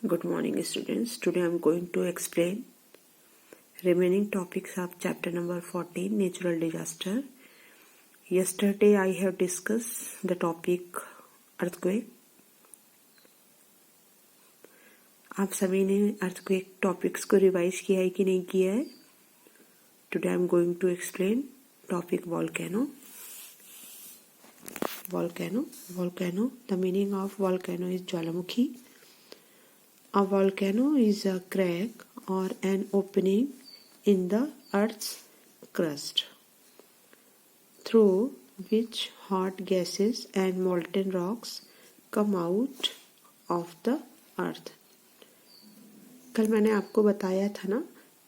Good morning, students. Today I am going to explain remaining topics of chapter number 14, natural disaster. Yesterday I have discussed the topic earthquake. आप सभी ने earthquake topics को revise किया है कि नहीं किया है? Today I am going to explain topic volcano. Volcano. The meaning of volcano is Jwalamukhi. A volcano is a crack or an opening in the earth's crust through which hot gases and molten rocks come out of the earth. कल मैंने आपको बताया था ना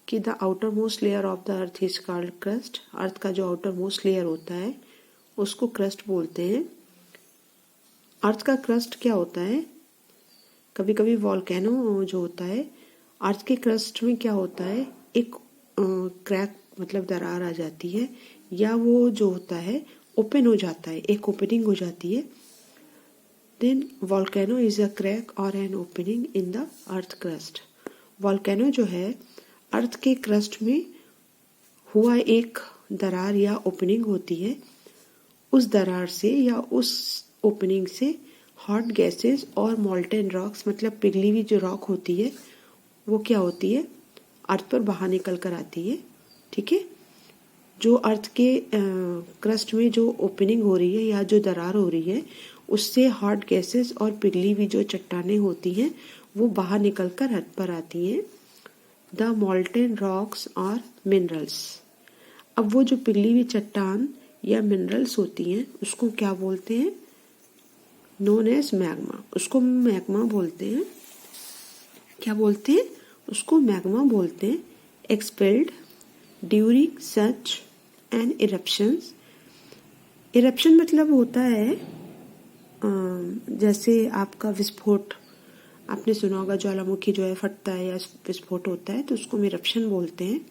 कि the outermost layer of the earth is called crust. अर्थ का जो outermost layer होता है उसको crust बोलते हैं. अर्थ का crust क्या होता है? कभी कभी वॉल्केनो जो होता है अर्थ के क्रस्ट में क्या होता है, एक क्रैक मतलब दरार आ जाती है या वो जो होता है ओपन हो जाता है, एक ओपनिंग हो जाती है. Then volcano is a crack और an opening in the earth crust. Volcano जो है अर्थ के क्रस्ट में हुआ एक दरार या ओपनिंग होती है. उस दरार से या उस ओपनिंग से हॉट गैसेस और मॉल्टेन रॉक्स मतलब पिघली हुई जो रॉक होती है वो क्या होती है, अर्थ पर बाहर निकल कर आती है. ठीक है, जो अर्थ के क्रस्ट में जो ओपनिंग हो रही है या जो दरार हो रही है उससे हॉट गैसेस और पिघली हुई जो चट्टानें होती हैं वो बाहर निकल कर अर्थ पर आती हैं. द मॉल्टेन रॉक्स और मिनरल्स. अब वो जो पिघली हुई चट्टान या मिनरल्स होती हैं उसको क्या बोलते हैं, नोन एज मैग्मा. उसको मैग्मा बोलते हैं. क्या बोलते हैं? उसको मैग्मा बोलते हैं. Expelled during such and eruptions. Eruption मतलब होता है जैसे आपका विस्फोट, आपने सुना होगा ज्वालामुखी जो है फटता है या विस्फोट होता है तो उसको हम इरप्शन बोलते हैं.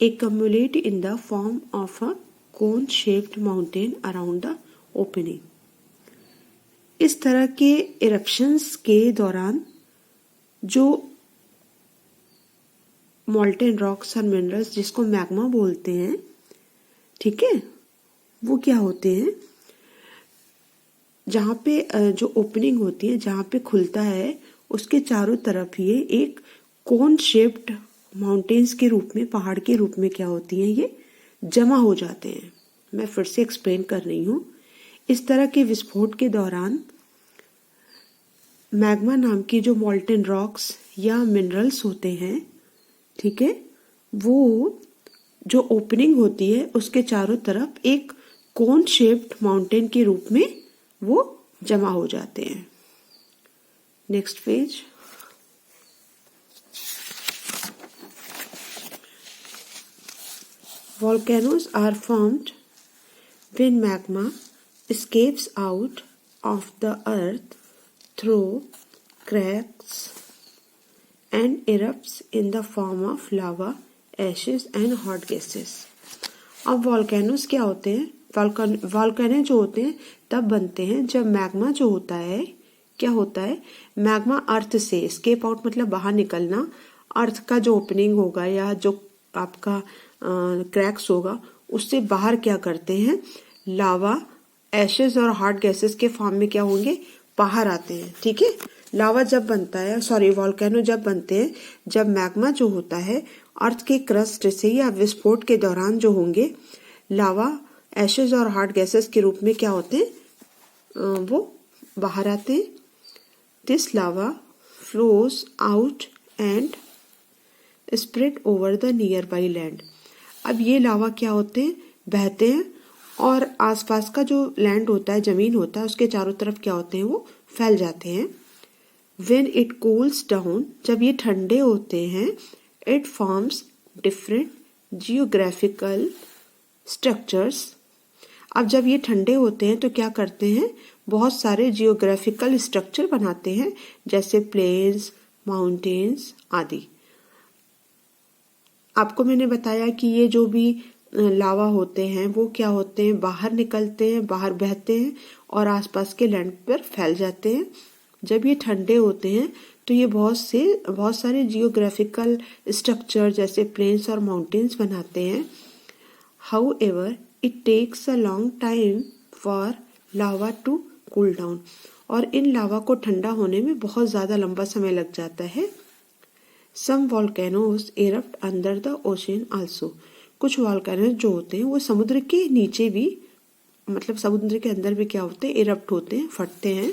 Accumulate in the form of a cone shaped mountain around the opening. इस तरह के इरप्शंस के दौरान जो मॉल्टेन रॉक्स और मिनरल्स जिसको मैग्मा बोलते हैं, ठीक है, वो क्या होते हैं, जहाँ पे जो ओपनिंग होती है, जहाँ पे खुलता है उसके चारों तरफ ये एक कोन शेप्ड माउंटेन्स के रूप में, पहाड़ के रूप में क्या होती हैं, ये जमा हो जाते हैं. मैं फिर से एक्सप्लेन कर रही हूँ. इस तरह के विस्फोट के दौरान मैग्मा नाम की जो मॉल्टेन रॉक्स या मिनरल्स होते हैं, ठीक है, वो जो ओपनिंग होती है उसके चारों तरफ एक कोन शेप्ड माउंटेन के रूप में वो जमा हो जाते हैं. Next page. Volcanoes are formed when magma escapes out of the earth through cracks and erupts in the form of lava, ashes and hot gases. अब वॉल्केनोस क्या होते हैं, वॉल्केनो जो होते हैं तब बनते हैं जब मैग्मा जो होता है, क्या होता है, मैग्मा अर्थ से एस्केप आउट मतलब बाहर निकलना, अर्थ का जो ओपनिंग होगा या जो आपका क्रैक्स होगा उससे बाहर क्या करते हैं, लावा, एशेस और हॉट गैसेस के फॉर्म में क्या होंगे, बाहर आते हैं. ठीक है, लावा जब बनता है, वॉल्केनो जब बनते हैं जब मैग्मा जो होता है अर्थ के क्रस्ट से या विस्फोट के दौरान जो होंगे लावा, एशेस और हॉट गैसेस के रूप में क्या होते हैं, वो बाहर आते हैं. This lava flows out and spread over the near by land. अब ये लावा क्या होते हैं, बहते हैं और आसपास का जो लैंड होता है, जमीन होता है, उसके चारों तरफ क्या होते हैं, वो फैल जाते हैं. When it cools down, जब ये ठंडे होते हैं, it forms different geographical structures. अब जब ये ठंडे होते हैं तो क्या करते हैं, बहुत सारे जियोग्राफिकल स्ट्रक्चर बनाते हैं जैसे प्लेन्स, माउंटेन्स आदि. आपको मैंने बताया कि ये जो भी लावा होते हैं वो क्या होते हैं, बाहर निकलते हैं, बाहर बहते हैं और आसपास के लैंड पर फैल जाते हैं. जब ये ठंडे होते हैं तो ये बहुत सारे जियोग्राफिकल स्ट्रक्चर जैसे प्लेन्स और माउंटेन्स बनाते हैं। However it takes a long time for lava to cool down, और इन लावा को ठंडा होने में बहुत ज़्यादा लंबा समय लग जाता है। Some volcanoes erupt under the ocean also, कुछ वॉल्केनोज जो होते हैं वो समुद्र के नीचे भी, मतलब समुद्र के अंदर भी क्या होते हैं, इरप्ट होते हैं, फटते हैं।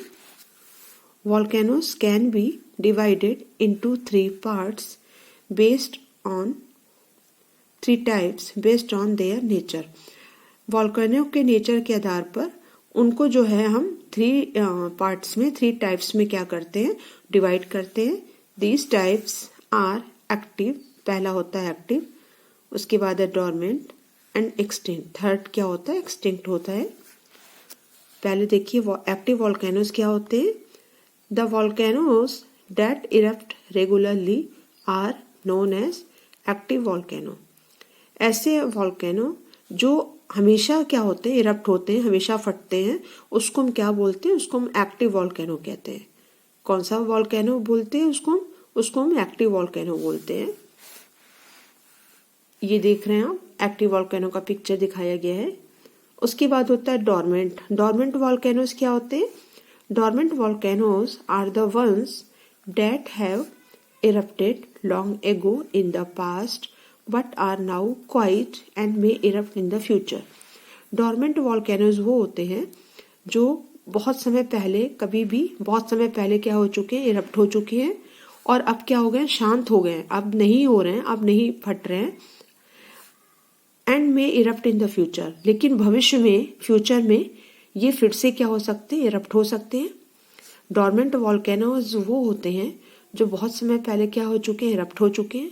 Volcanoes can be divided into 3 parts based on 3 types based on their nature. Volcano के नेचर के आधार पर उनको जो है हम 3 पार्ट्स में, 3 टाइप्स में क्या करते हैं, डिवाइड करते हैं। दीज टाइप्स आर एक्टिव, पहला होता है एक्टिव, उसके बाद है डोरमेंट एंड एक्सटिंक्ट। थर्ड क्या होता है, एक्सटिंक्ट होता है। पहले देखिए एक्टिव वॉल्केनोज क्या होते हैं। The volcanoes that erupt regularly are known as active volcano. ऐसे वॉल्केनो जो हमेशा क्या होते हैं, इरप्ट होते हैं, हमेशा फटते हैं, उसको हम क्या बोलते हैं, उसको हम एक्टिव वॉल्केनो कहते हैं। कौन सा वॉल्केनो बोलते हैं उसको हम एक्टिव वॉल्केनो बोलते हैं। ये देख रहे हैं आप, एक्टिव वॉल्केनो का पिक्चर दिखाया गया है। उसके बाद होता है डोरमेंट। डोरमेंट वॉल्केनोज क्या होते हैं। Dormant volcanoes are the ones that have erupted long ago in the past but are now quiet and may erupt in the future. Dormant volcanoes वो होते हैं जो बहुत समय पहले क्या हो चुके हैं, इरप्ट हो चुके हैं, और अब क्या हो गए, शांत हो गए, अब नहीं हो रहे हैं, अब नहीं फट रहे हैं। एंड में इरप्ट इन द फ्यूचर, लेकिन भविष्य में, फ्यूचर में ये फिर से क्या हो सकते हैं, इरप्ट हो सकते हैं। डोरमेंट वॉल्केनोज वो होते हैं जो बहुत समय पहले क्या हो चुके हैं, इरप्ट हो चुके हैं,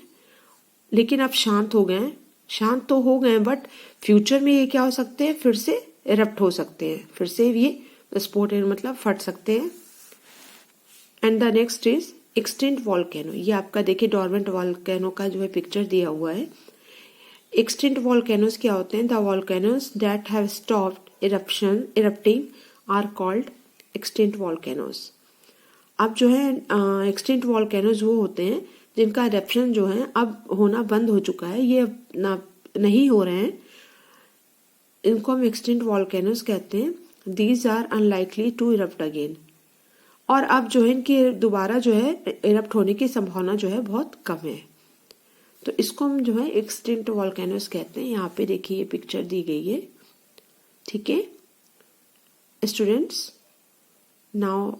लेकिन अब शांत हो गए हैं, शांत तो हो गए, बट फ्यूचर में ये क्या हो सकते हैं, फिर से इरप्ट हो सकते हैं, फिर से ये स्पोर्ट मतलब फट सकते हैं। And the next is extinct volcano. ये आपका देखिए डोरमेंट वॉल्केनो का जो है पिक्चर दिया हुआ है। एक्सटिंक्ट वॉल्केनोज क्या होते हैं। The volcanoes that have stopped erupting are called extinct volcanoes. अब जो है एक्सटिंक्ट वॉल्केनोज वो होते हैं जिनका इरप्शन जो है अब होना बंद हो चुका है, ये नहीं हो रहे हैं, इनको हम एक्सटिंक्ट वॉल्केनोज कहते हैं। These are unlikely to erupt again, और अब जो है इनके दोबारा जो है इरप्ट होने की संभावना जो है बहुत कम है, तो इसको हम जो है एक्सटिंक्ट वॉल्केनोज कहते हैं। यहाँ पे देखिए ये पिक्चर दी गई है, ठीक है स्टूडेंट्स। नाउ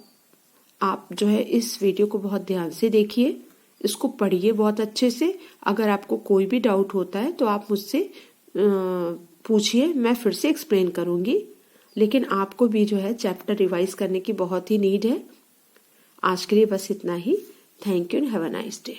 आप जो है इस वीडियो को बहुत ध्यान से देखिए, इसको पढ़िए बहुत अच्छे से। अगर आपको कोई भी डाउट होता है तो आप मुझसे पूछिए, मैं फिर से एक्सप्लेन करूंगी, लेकिन आपको भी जो है चैप्टर रिवाइज करने की बहुत ही नीड है। आज के लिए बस इतना ही। Thank you and have a nice day.